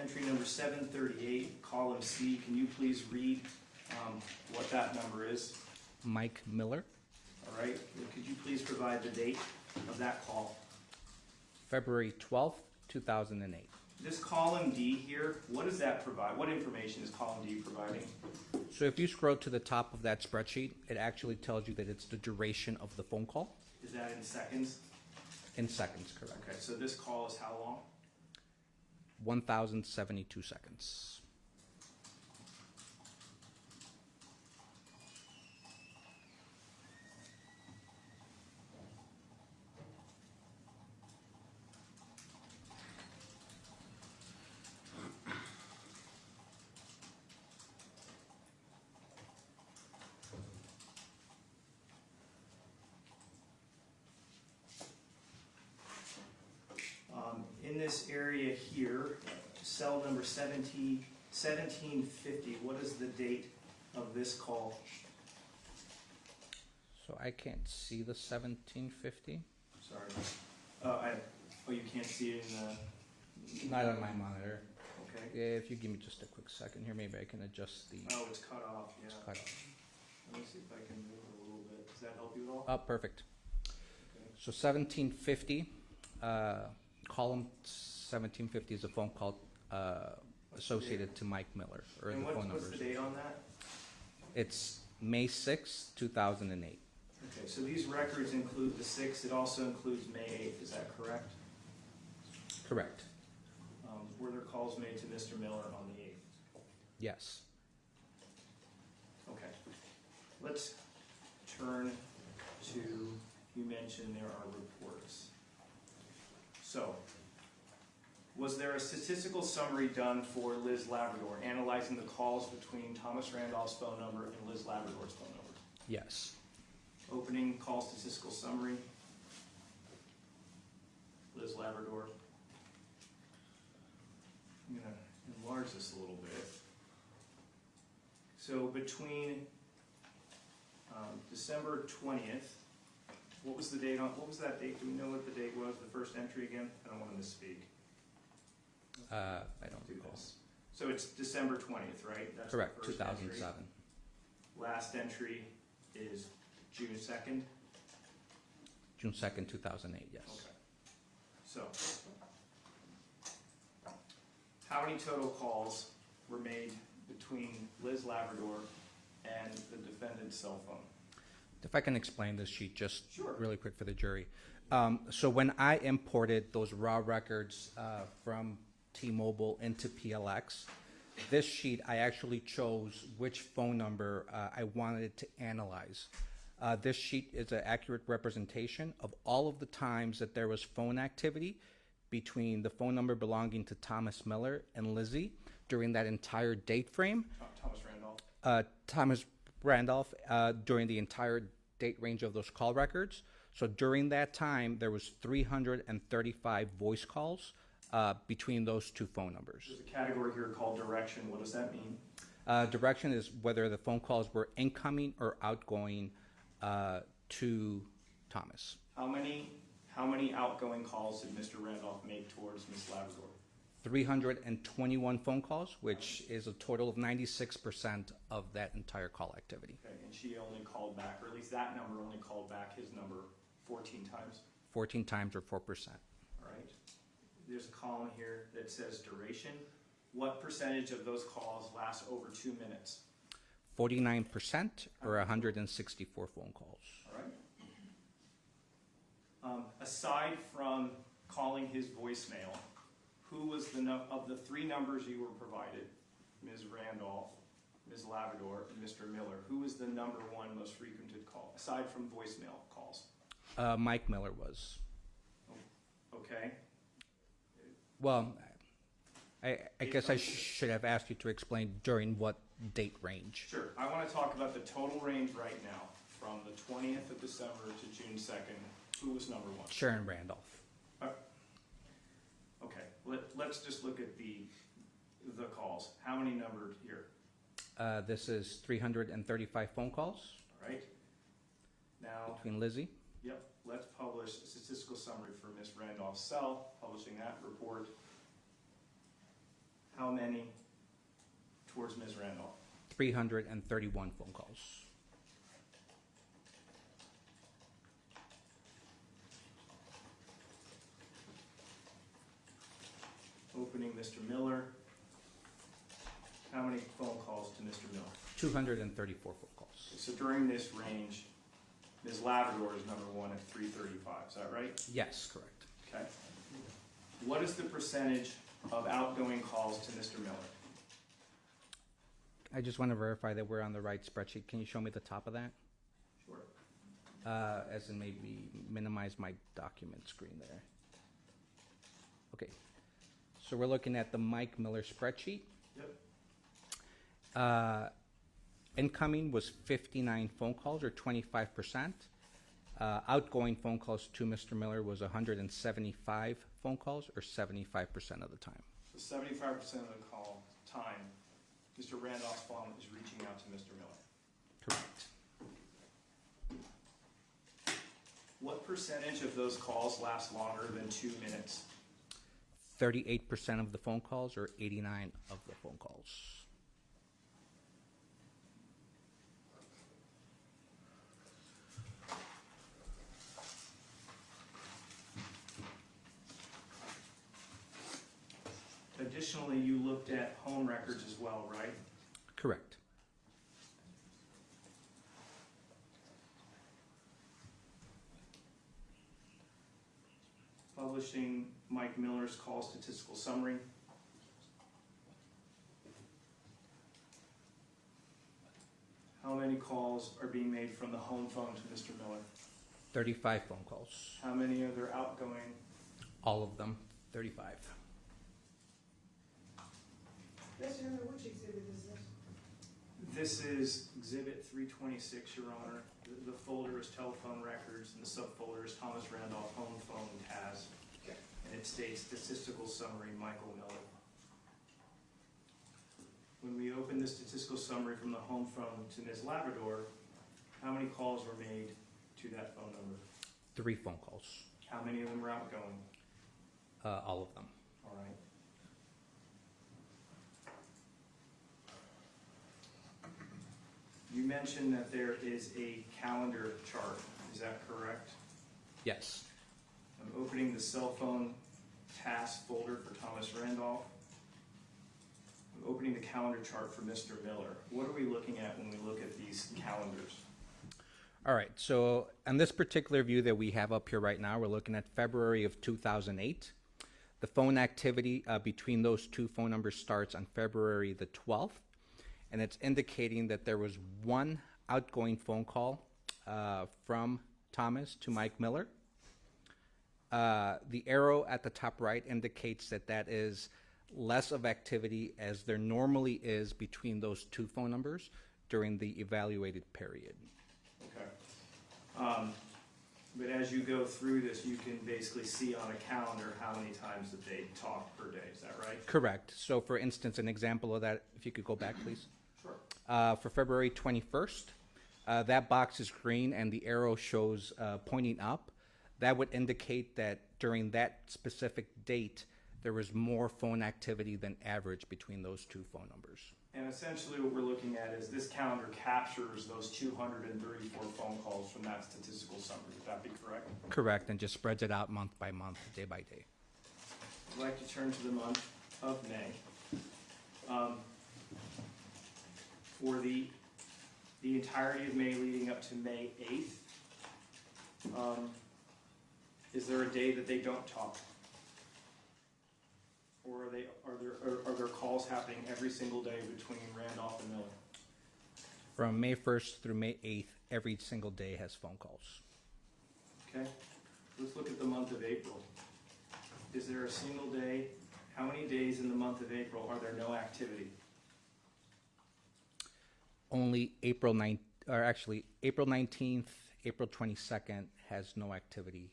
entry number 738, column C. Can you please read what that number is? Mike Miller, All right. Could you please provide the date of that call? February 12th, 2008. This column D here, what does that provide? What information is column D providing? So if you scroll to the top of that spreadsheet, it actually tells you that it's the duration of the phone call. Is that in seconds? In seconds, correct. Okay, so this call is how long? 1,072 seconds. In this area here, cell number 1750, what is the date of this call? So I can't see the 1750. Sorry. Oh, you can't see it in the... Not on my monitor. Okay. Yeah, if you give me just a quick second here, maybe I can adjust the... Oh, it's cut off, yeah. It's cut off. Let me see if I can move it a little bit. Does that help you at all? Oh, perfect. Okay. So 1750, column 1750 is a phone call associated to Mike Miller, or And the phone what's numbers. the date on that? It's May 6, 2008. Okay, so these records include the 6th. It also includes May 8th. Is that correct? Correct. Were there calls made to Mr. Miller on the 8th? Yes. Okay. Let's turn to, you mentioned there are reports. So, was there a statistical summary done for Liz Labrador, analyzing the calls between Thomas Randolph's phone number and Liz Labrador's phone number? Yes. Opening call statistical summary. Liz Labrador. I'm going to enlarge this a little bit. So between December 20th, what was the date on? What was that date? Do we know what the date was? The first entry again? I don't want to misspeak. I don't Do recall. this. So it's December 20th, right? That's Correct, the first 2007. entry. Last entry is June 2nd. June 2nd, 2008, yes. Okay. So, how many total calls were made between Liz Labrador and the defendant's cell phone? If I can explain this sheet just Sure. really quick for the jury. So when I imported those raw records from T-Mobile into PLX, this sheet I actually chose which phone number I wanted to analyze. This sheet is an accurate representation of all of the times that there was phone activity between the phone number belonging to Thomas Miller and Lizzie during that entire date frame. Thomas Randolph. Thomas Randolph during the entire date range of those call records. So during that time, there was 335 voice calls between those two phone numbers. There's a category here called direction. What does that mean? Direction is whether the phone calls were incoming or outgoing to Thomas. How many outgoing calls did Mr. Randolph make towards Ms. Labrador? 321 phone calls, which is a total of 96% of that entire call activity. Okay, and she only called back, or at least that number only called back his number 14 times. 14 times or 4%. All right. There's a column here that says duration. What percentage of those calls last over 2 minutes? 49% or 164 phone calls. All right. Aside from calling his voicemail, who was of the three numbers you were provided, Ms. Randolph, Ms. Labrador, and Mr. Miller, who was the number one most frequented call, aside from voicemail calls? Mike Miller was. Okay. Well, I guess I should have asked you to explain during what date range. Sure. I want to talk about the total range right now, from the 20th of December to June 2nd. Who was number one? Sharon Randolph. Okay. Let's just look at the calls. How many numbered here? This is 335 phone calls. All right. Now, between Lizzie. Yep. Let's publish a statistical summary for Ms. Randolph's cell, publishing that report. how many towards Ms. Randolph? 331 phone calls. Opening Mr. Miller, how many phone calls to Mr. Miller? 234 phone calls. So during this range, Ms. Labrador is number one at 335, is that right? Yes, correct. Okay. What is the percentage of outgoing calls to Mr. Miller? I just want to verify that we're on the right spreadsheet. Can you show me the top of that? Sure. As in maybe minimize my document screen there. Okay. So we're looking at the Mike Miller spreadsheet. Yep. Incoming was 59 phone calls, or 25%. Outgoing phone calls to Mr. Miller was 175 phone calls, or 75% of the time. So 75% of the call time, Mr. Randolph's phone is reaching out to Mr. Miller. Correct. What percentage of those calls last longer than 2 minutes? 38% of the phone calls, or 89 of the phone calls. Additionally, you looked at home records as well, right? Correct. Publishing Mike Miller's call statistical summary. How many calls are being made from the home phone to Mr. Miller? 35 phone calls. How many are there outgoing? All of them, 35. Mr. Hunter, which exhibit is this? This is Exhibit 326, Your Honor. The folder is telephone records, and the subfolder is Thomas Randolph home phone TAS. Okay. And it states statistical summary, Michael Miller. When we open the statistical summary from the home phone to Ms. Labrador, how many calls were made to that phone number? 3 phone calls. How many of them were outgoing? All of them. All right. You mentioned that there is a calendar chart. Is that correct? Yes. I'm opening the cell phone task folder for Thomas Randolph. I'm opening the calendar chart for Mr. Miller. What are we looking at when we look at these calendars? All right, so on this particular view that we have up here right now, we're looking at February of 2008. The phone activity between those two phone numbers starts on February the 12th, and it's indicating that there was one outgoing phone call from Thomas to Mike Miller. The arrow at the top right indicates that that is less of activity as there normally is between those two phone numbers during the evaluated period. Okay. But as you go through this, you can basically see on a calendar how many times that they talk per day. Is that right? Correct. So for instance, an example of that, if you could go back, please. Sure. For February 21st, that box is green and the arrow shows pointing up. That would indicate that during that specific date, there was more phone activity than average between those two phone numbers. And essentially what we're looking at is this calendar captures those 234 phone calls from that statistical summary. Would that be correct? Correct, and just spreads it out month by month, day by day. I'd like to turn to the month of May. For the entirety of May leading up to May 8th, is there a day that they don't talk? Or are there calls happening every single day between Randolph and Miller? From May 1st through May 8th, every single day has phone calls. Okay, let's look at the month of April. Is there a single day? How many days in the month of April are there no activity? Only April 9th, or actually April 19th, April 22nd has no activity.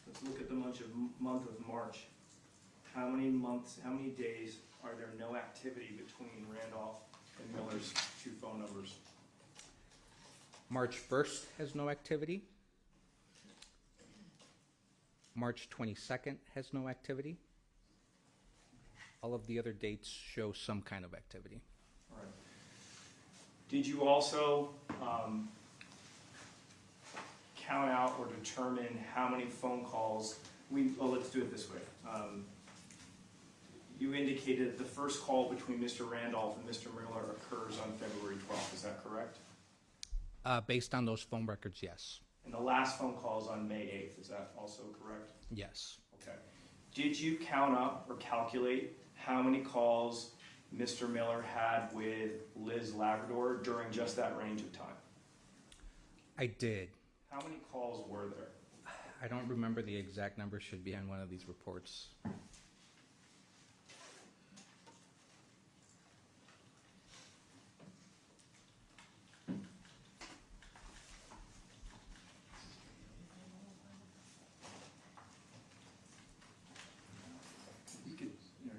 Let's look at the month of March. How many days are there no activity between Randolph and Miller's two phone numbers? March 1st has no activity. March 22nd has no activity. All of the other dates show some kind of activity. All right. Did you also count out or determine how many phone calls, let's do it this way. You indicated that the first call between Mr. Randolph and Mr. Miller occurs on February 12th, is that correct? Based on those phone records, yes. And the last phone call is on May 8th, is that also correct? Yes. Okay. Did you count up or calculate how many calls Mr. Miller had with Liz Labrador during just that range of time? I did. How many calls were there? I don't remember the exact number, should be on one of these reports. You could,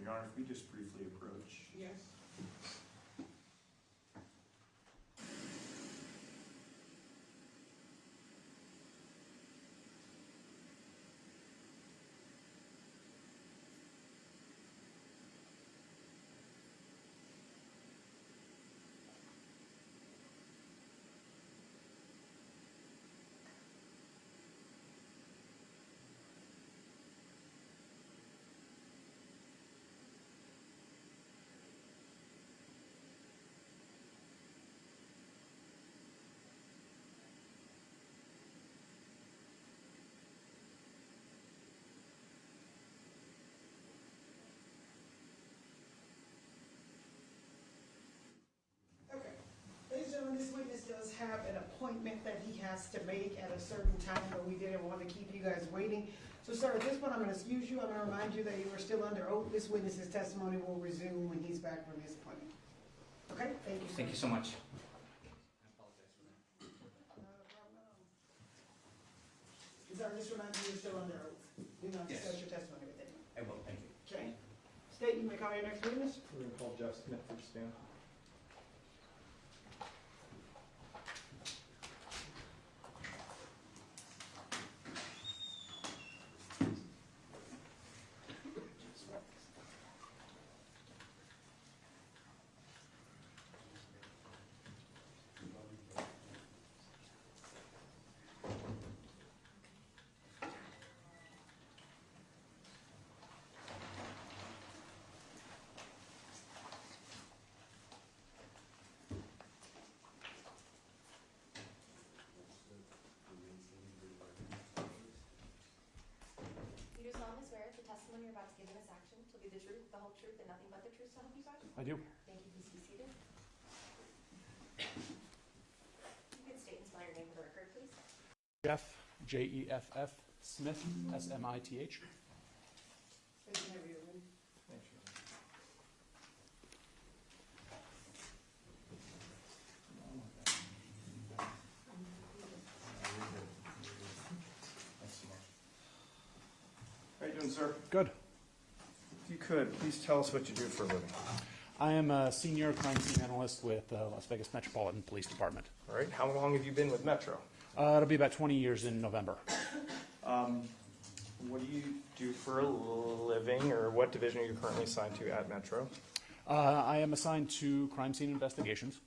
Your Honor, if we just briefly approach. Yes. This witness does have an appointment that he has to make at a certain time, but we didn't want to keep you guys waiting. So, sir, at this point, I'm going to excuse you. I'm going to remind you that you are still under oath. This witness's testimony will resume when he's back from his appointment. Okay? Thank you, sir. Thank you so much. Sir, just remind you you're still under oath. Do not Yes. discuss your testimony with anyone. I will, thank you. Okay? State, you may call your next witness. We're going to call Jeff Smith for stand. You do solemnly swear the testimony you're about to give in this action to be the truth, the whole truth, and nothing but the truth, so help you God? I do. Thank you. Please be seated. You can state and spell your name for the record, please. Jeff, Jeff Smith, Smith. State your name, Ewan. Thanks, Your Honor. How you doing, sir? Good. If you could, please tell us what you do for a living. I am a senior crime scene analyst with Las Vegas Metropolitan Police Department. All right. How long have you been with Metro? It'll be about 20 years in November. What do you do for a living, or what division are you currently assigned to at Metro? I am assigned to crime scene investigations.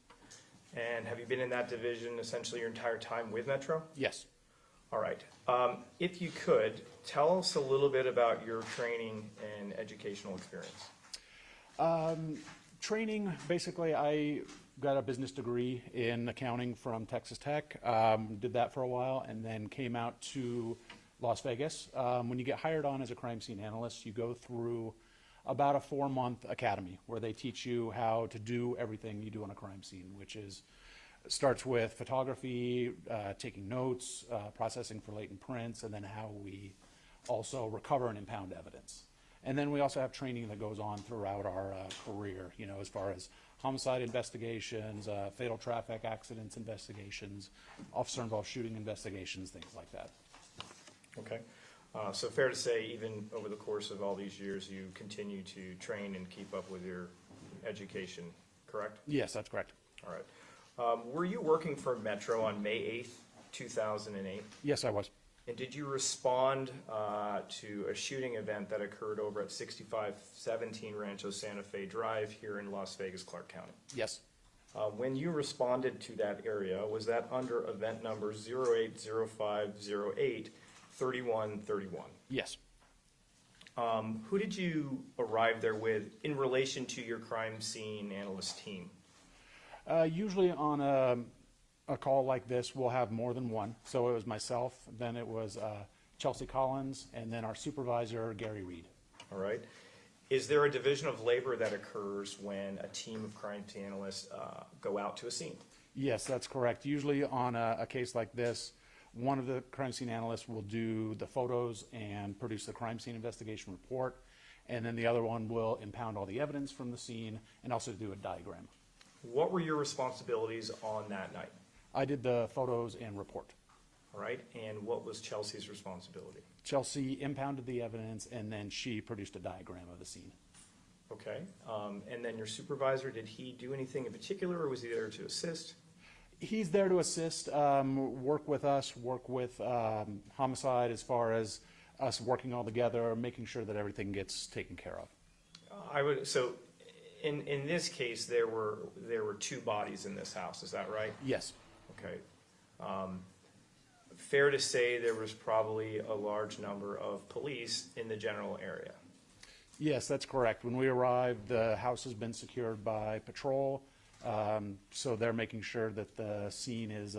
And have you been in that division essentially your entire time with Metro? Yes. All right. If you could, tell us a little bit about your training and educational experience. Training, basically, I got a business degree in accounting from Texas Tech, did that for a while, and then came out to Las Vegas. When you get hired on as a crime scene analyst, you go through about a 4-month academy where they teach you how to do everything you do on a crime scene, which starts with photography, taking notes, processing for latent prints, and then how we also recover and impound evidence. And then we also have training that goes on throughout our career, as far as homicide investigations, fatal traffic accidents investigations, officer-involved shooting investigations, things like that. Okay. So fair to say, even over the course of all these years, you continue to train and keep up with your education, correct? Yes, that's correct. All right. Were you working for Metro on May 8th, 2008? Yes, I was. And did you respond to a shooting event that occurred over at 6517 Rancho Santa Fe Drive here in Las Vegas, Clark County? Yes. When you responded to that area, was that under event number 0805083131? Yes. Who did you arrive there with in relation to your crime scene analyst team? Usually on a call like this, we'll have more than one. So it was myself, then it was Chelsea Collins, and then our supervisor, Gary Reed. All right. Is there a division of labor that occurs when a team of crime scene analysts go out to a scene? Yes, that's correct. Usually on a case like this, one of the crime scene analysts will do the photos and produce the crime scene investigation report, and then the other one will impound all the evidence from the scene and also do a diagram. What were your responsibilities on that night? I did the photos and report. All right. And what was Chelsea's responsibility? Chelsea impounded the evidence, and then she produced a diagram of the scene. Okay. And then your supervisor, did he do anything in particular, or was he there to assist? He's there to assist, work with us, work with homicide as far as us working all together, making sure that everything gets taken care of. So in this case, there were two bodies in this house. Is that right? Yes. Okay. Fair to say there was probably a large number of police in the general area. Yes, that's correct. When we arrived, the house has been secured by patrol, so they're making sure that the scene is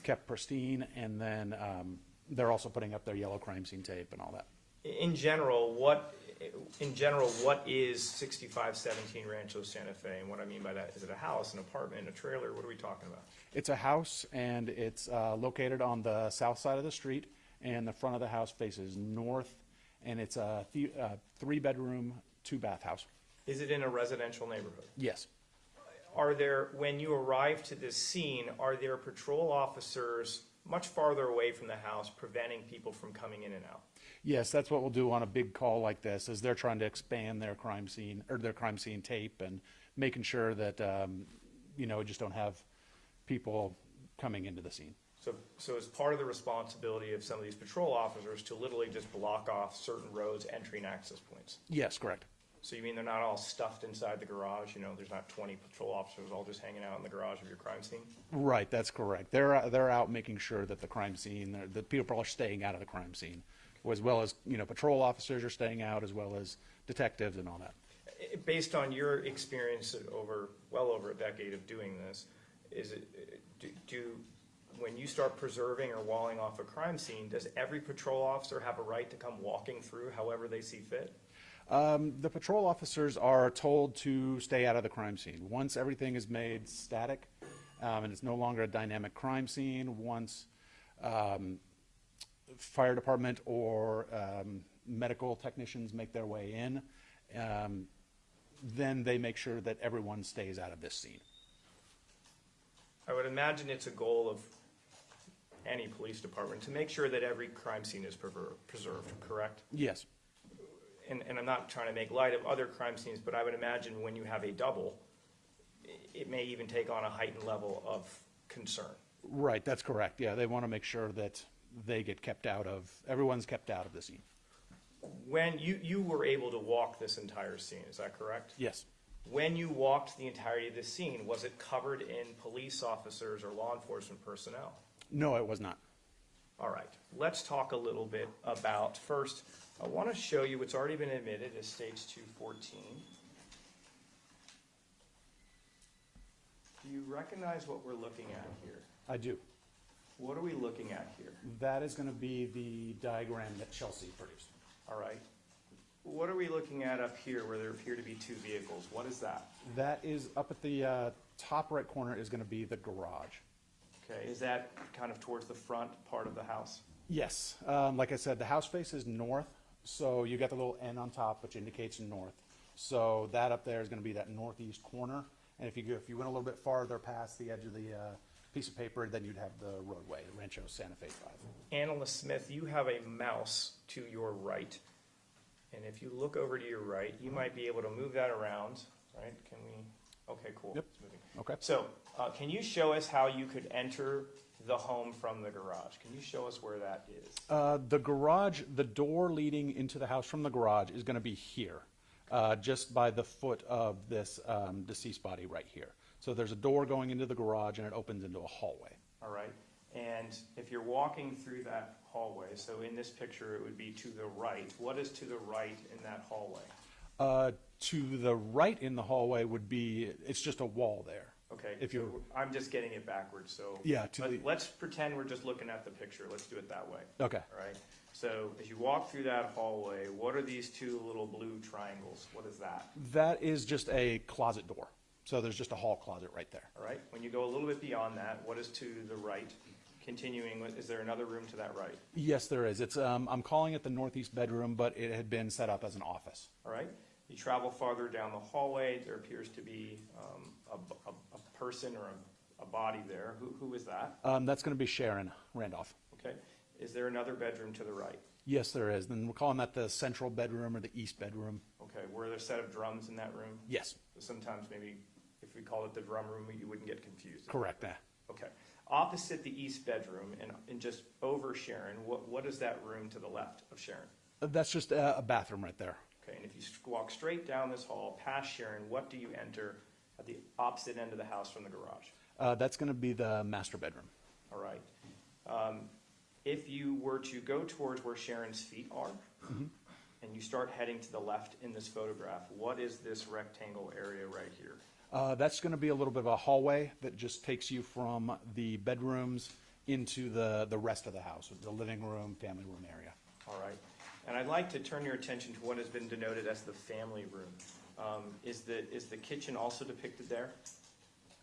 kept pristine, and then they're also putting up their yellow crime scene tape and all that. In general, what is 6517 Rancho Santa Fe? And what I mean by that, is it a house, an apartment, a trailer? What are we talking about? It's a house, and it's located on the south side of the street, and the front of the house faces north, and it's a 3-bedroom, 2-bath house. Is it in a residential neighborhood? Yes. When you arrive to this scene, are there patrol officers much farther away from the house preventing people from coming in and out? Yes, that's what we'll do on a big call like this, is they're trying to expand their crime scene, or their crime scene tape, and making sure that, we just don't have people coming into the scene. So as part of the responsibility of some of these patrol officers to literally just block off certain roads, entry and access points? Yes, correct. So you mean they're not all stuffed inside the garage? There's not 20 patrol officers all just hanging out in the garage of your crime scene? Right, that's correct. They're out making sure that the crime scene, that people are staying out of the crime scene, as well as, patrol officers are staying out, as well as detectives and all that. Based on your experience well over a decade of doing this, when you start preserving or walling off a crime scene, does every patrol officer have a right to come walking through however they see fit? The patrol officers are told to stay out of the crime scene. Once everything is made static, and it's no longer a dynamic crime scene, once fire department or medical technicians make their way in, then they make sure that everyone stays out of this scene. I would imagine it's a goal of any police department to make sure that every crime scene is preserved, correct? Yes. And I'm not trying to make light of other crime scenes, but I would imagine when you have a double, it may even take on a heightened level of concern. Right, that's correct. Yeah, they want to make sure that everyone's kept out of the scene. When you were able to walk this entire scene, is that correct? Yes. When you walked the entirety of the scene, was it covered in police officers or law enforcement personnel? No, it was not. All right, let's talk a little bit about, first, I want to show you what's already been admitted as Stage 214. Do you recognize what we're looking at here? I do. What are we looking at here? That is going to be the diagram that Chelsea produced. All right. What are we looking at up here where there appear to be two vehicles? What is that? That is up at the top right corner is going to be the garage. Okay, is that kind of towards the front part of the house? Yes. Like I said, the house faces north, so you got the little N on top, which indicates north. So that up there is going to be that northeast corner. And if you went a little bit farther past the edge of the piece of paper, then you'd have the roadway, Rancho Santa Fe Drive. Analyst Smith, you have a mouse to your right. And if you look over to your right, you might be able to move that around, right? Can we? Okay, cool. Yep. It's moving. Okay. So, can you show us how you could enter the home from the garage? Can you show us where that is? The garage, the door leading into the house from the garage is going to be here, just by the foot of this deceased body right here. So there's a door going into the garage and it opens into a hallway. All right. And if you're walking through that hallway, so in this picture it would be to the right. What is to the right in that hallway? To the right in the hallway would be, it's just a wall there. Okay. If so you're- I'm just getting it backwards. So Yeah, to the- let's pretend we're just looking at the picture. Let's do it that way. Okay. All right. So as you walk through that hallway, what are these two little blue triangles? What is that? That is just a closet door. So there's just a hall closet right there. All right. When you go a little bit beyond that, what is to the right? Continuing, is there another room to that right? Yes, there is. It's I'm calling it the northeast bedroom, but it had been set up as an office. All right. You travel farther down the hallway. There appears to be a person or a body there. Who is that? That's going to be Sharon Randolph. Okay. Is there another bedroom to the right? Yes, there is. Then we're calling that the central bedroom or the east bedroom. Okay. Were there a set of drums in that room? Yes, So sometimes maybe if we called it the drum room, you wouldn't get confused. correct. Okay. Opposite the east bedroom and just over Sharon, what is that room to the left of Sharon? That's just a bathroom right there. Okay. And if you walk straight down this hall past Sharon, what do you enter at the opposite end of the house from the garage? That's going to be the master bedroom. All right. If you were to go towards where Sharon's feet are, and you start heading to the left in this photograph, what is this rectangle area right here? That's going to be a little bit of a hallway that just takes you from the bedrooms into the rest of the house, the living room, family room area. All right. And I'd like to turn your attention to what has been denoted as the family room. Is the kitchen also depicted there?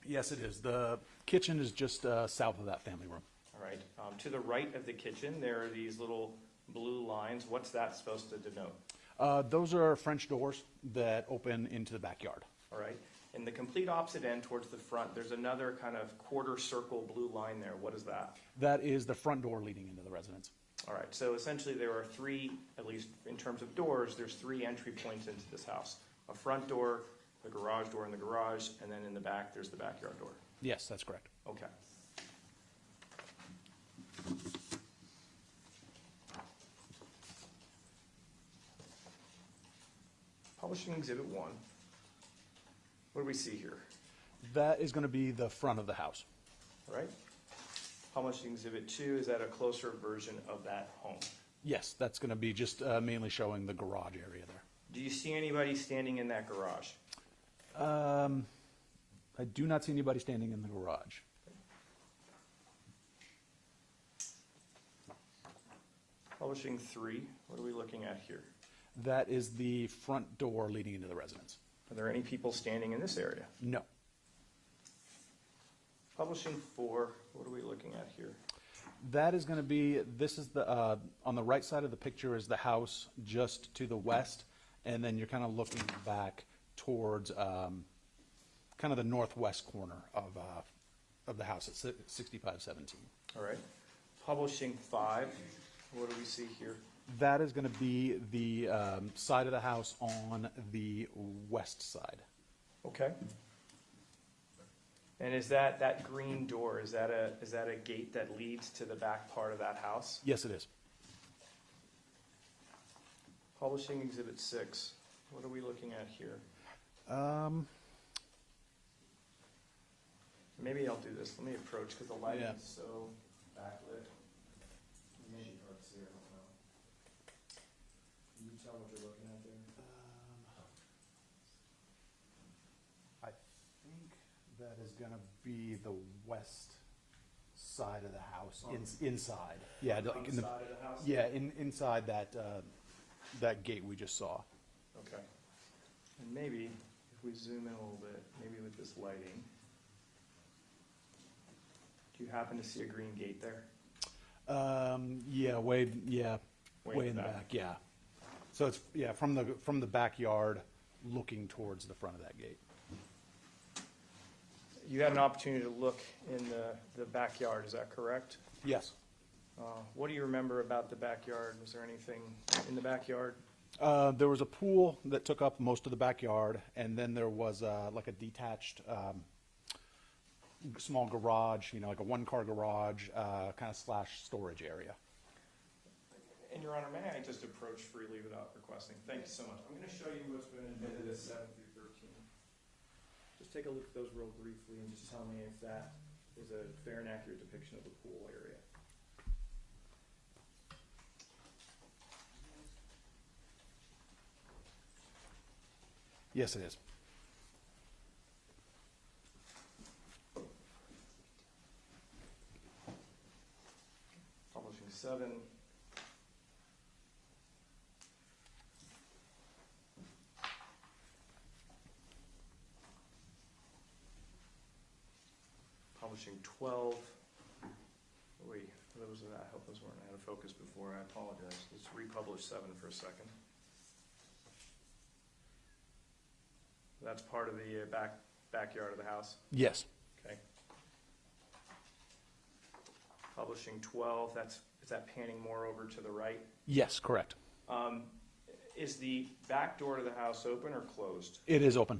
Yes, it is. The kitchen is just south of that family room. All right. To the right of the kitchen, there are these little blue lines. What's that supposed to denote? Those are French doors that open into the backyard. All right. In the complete opposite end towards the front, there's another kind of quarter circle blue line there. What is that? That is the front door leading into the residence. All right. So essentially there are three, at least in terms of doors, there's three entry points into this house. A front door, the garage door in the garage, and then in the back, there's the backyard door. Yes, that's correct. Okay. Publishing Exhibit 1. What do we see here? That is going to be the front of the house. All right. Publishing Exhibit 2, is that a closer version of that home? Yes, that's going to be just mainly showing the garage area there. Do you see anybody standing in that garage? I do not see anybody standing in the garage. Publishing 3, what are we looking at here? That is the front door leading into the residence. Are there any people standing in this area? No. Publishing 4, what are we looking at here? That is going to be, this is the, on the right side of the picture is the house just to the west, and then you're kind of looking back towards kind of the northwest corner of the house at 6517. All right. Publishing 5, what do we see here? That is going to be the side of the house on the west side. Okay. And is that green door, is that a gate that leads to the back part of that house? Yes, it is. Publishing Exhibit 6, what are we looking at here? Maybe I'll do this. Let me approach because the lighting Yeah. is so backlit. Maybe hard to see, I don't know. Can you tell what you're looking at there? I think that is going to be the west side of the house, inside. Yeah, On like the in the, side of the house? yeah, inside that gate we just saw. Okay. And maybe if we zoom in a little bit, maybe with this lighting. Do you happen to see a green gate there? Yeah, way in the back. Yeah. So it's from the backyard, looking towards the front of that gate. You had an opportunity to look in the backyard, is that correct? Yes. What do you remember about the backyard? Was there anything in the backyard? There was a pool that took up most of the backyard, and then there was like a detached small garage, you know, like a one-car garage, kind of slash storage area. And Your Honor, may I just approach freely without requesting? Thank you so much. I'm going to show you what's been admitted as 7 through 13. Just take a look at those real briefly and just tell me if that is a fair and accurate depiction of the pool area. Yes, it is. Publishing 7. Publishing 12. Wait, those are, I hope those weren't out of focus before. I apologize. Let's republish 7 for a second. That's part of the backyard of the house. Yes. Okay. Publishing 12. Is that panning more over to the right? Yes, correct. Is the back door to the house open or closed? It is open.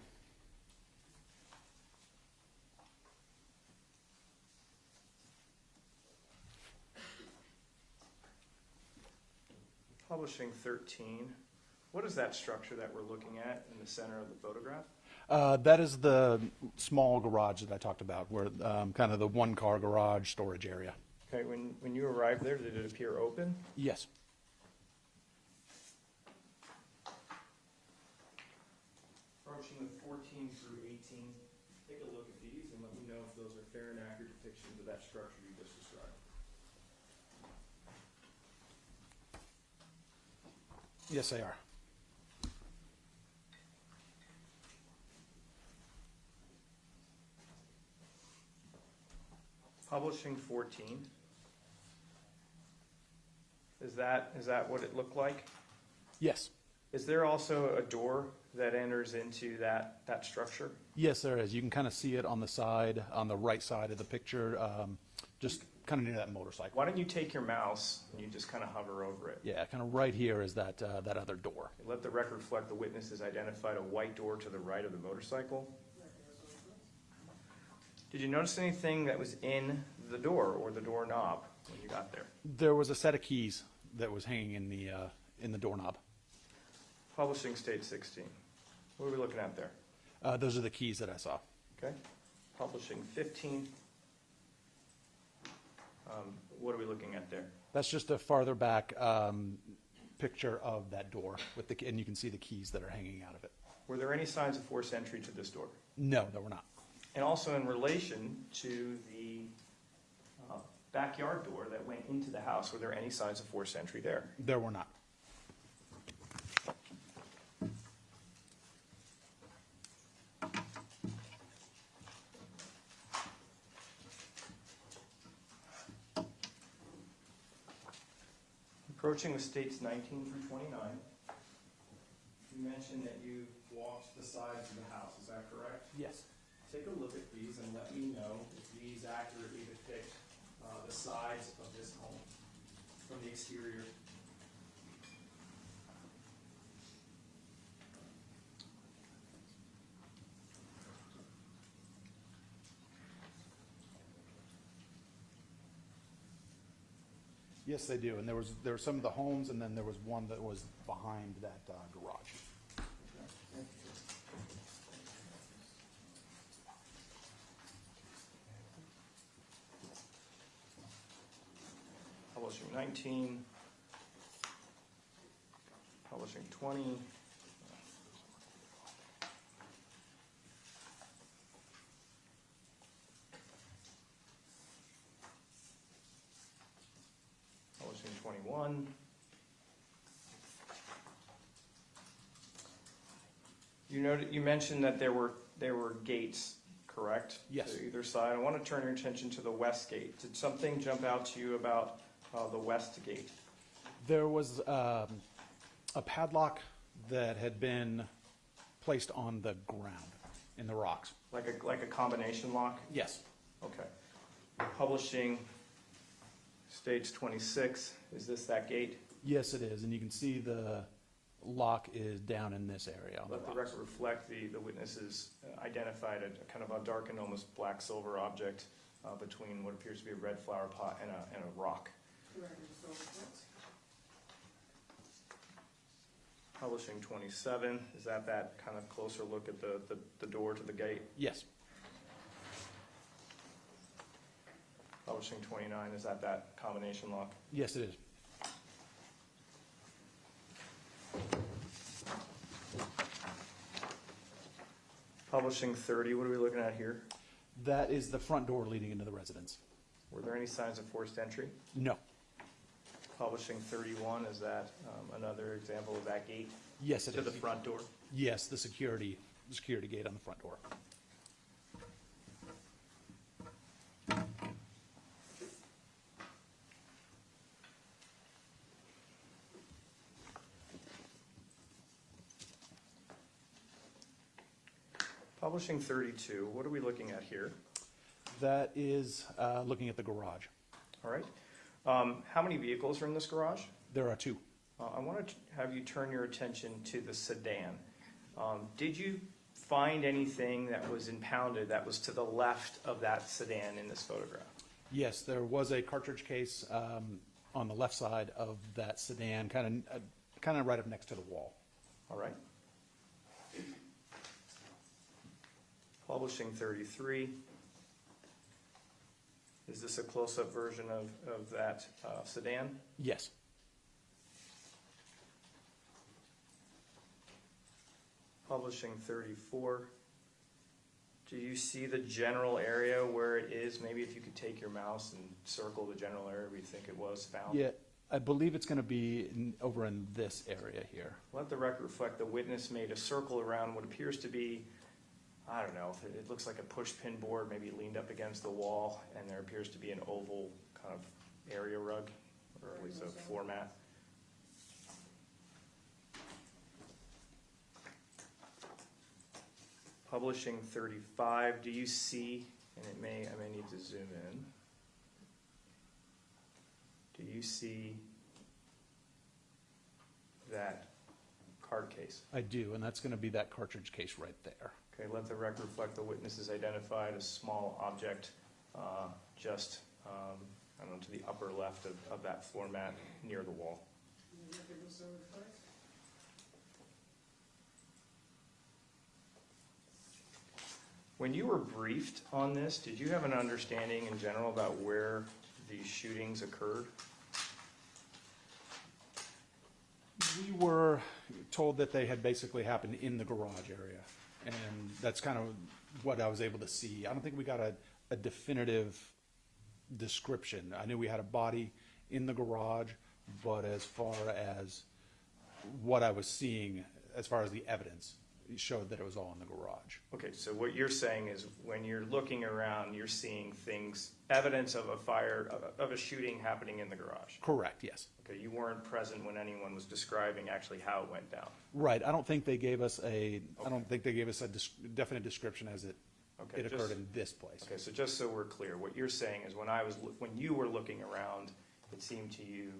Publishing 13. What is that structure that we're looking at in the center of the photograph? That is the small garage that I talked about, where kind of the one-car garage storage area. Okay, when you arrived there, did it appear open? Yes. Approaching the 14 through 18, take a look at these and let me know if those are fair and accurate depictions of that structure you just described. Yes, they are. Publishing 14. Is that what it looked like? Yes. Is there also a door that enters into that structure? Yes, there is. You can kind of see it on the side, on the right side of the picture, just kind of near that motorcycle. Why don't you take your mouse and you just kind of hover over it? Yeah, kind of right here is that that other door. Let the record reflect the witness has identified a white door to the right of the motorcycle. Did you notice anything that was in the door or the doorknob when you got there? There was a set of keys that was hanging in the doorknob. Publishing state 16. What are we looking at there? Those are the keys that I saw. Okay. Publishing 15. What are we looking at there? That's just a farther back picture of that door, with and you can see the keys that are hanging out of it. Were there any signs of forced entry to this door? No, there were not. And also in relation to the backyard door that went into the house, were there any signs of forced entry there? There were not. Approaching the states 19 through 29, you mentioned that you walked the sides of the house, is that correct? Yes. Take a look at these and let me know if these accurately depict the sides of this home from the exterior. Yes, they do. And there were some of the homes, and then there was one that was behind that garage. Publishing 19, publishing 20, publishing 21. You mentioned that there were gates, correct? Yes. To either side. I want to turn your attention to the west gate. Did something jump out to you about the west gate? There was a padlock that had been placed on the ground in the rocks. Like a combination lock? Yes. Okay. Publishing states 26. Is this that gate? Yes, it is. And you can see the lock is down in this area on the Let the rocks. record reflect the witnesses identified a kind of a darkened, almost black silver object between what appears to be a red flower pot and a rock. Publishing 27, is that kind of closer look at the door to the gate? Yes, Publishing 29, is that combination lock? yes, it is. Publishing 30, what are we looking at here? That is the front door leading into the residence. Were there any signs of forced entry? No. Publishing 31, is that another example of that gate Yes, it to is. the front door? Yes, the security gate on the front door. Publishing 32, what are we looking at here? That is looking at the garage. All right. How many vehicles are in this garage? There are two. I want to have you turn your attention to the sedan. Did you find anything that was impounded that was to the left of that sedan in this photograph? Yes, there was a cartridge case on the left side of that sedan, kind of right up next to the wall. All right. Publishing 33. Is this a close-up version of that sedan? Yes. Publishing 34. Do you see the general area where it is? Maybe if you could take your mouse and circle the general area where you think it was found. Yeah, I believe it's going to be over in this area here. Let the record reflect the witness made a circle around what appears to be, I don't know, it looks like a push pin board, maybe leaned up against the wall, and there appears to be an oval kind of area rug, or at least a floor mat. Publishing 35, do you see, and I may need to zoom in. Do you see that card case? I do, and that's going to be that cartridge case right there. Okay, let the record reflect the witnesses identified a small object just, I don't know, to the upper left of that floor mat near the wall. When you were briefed on this, did you have an understanding in general about where these shootings occurred? We were told that they had basically happened in the garage area, and that's kind of what I was able to see. I don't think we got a definitive description. I knew we had a body in the garage, but as far as what I was seeing, as far as the evidence, it showed that it was all in the garage. Okay, so what you're saying is when you're looking around, you're seeing things, evidence of a fire, of a shooting happening in the garage. Correct, yes. Okay, you weren't present when anyone was describing actually how it went down. Right, I don't think they gave us a definite description as it Okay, occurred in this place. Okay, so just so we're clear, what you're saying is when you were looking around, it seemed to you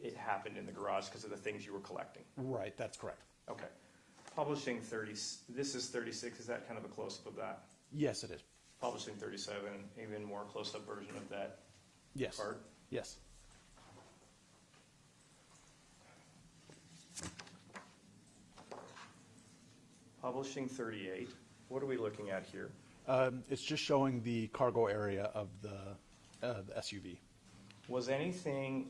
it happened in the garage because of the things you were collecting. Right, that's correct. Okay. Publishing 30, this is 36, is that kind of a close-up of that? Yes, it is. Publishing 37, even more close-up version of that Yes. card? Yes. Publishing 38, what are we looking at here? It's just showing the cargo area of the SUV. Was anything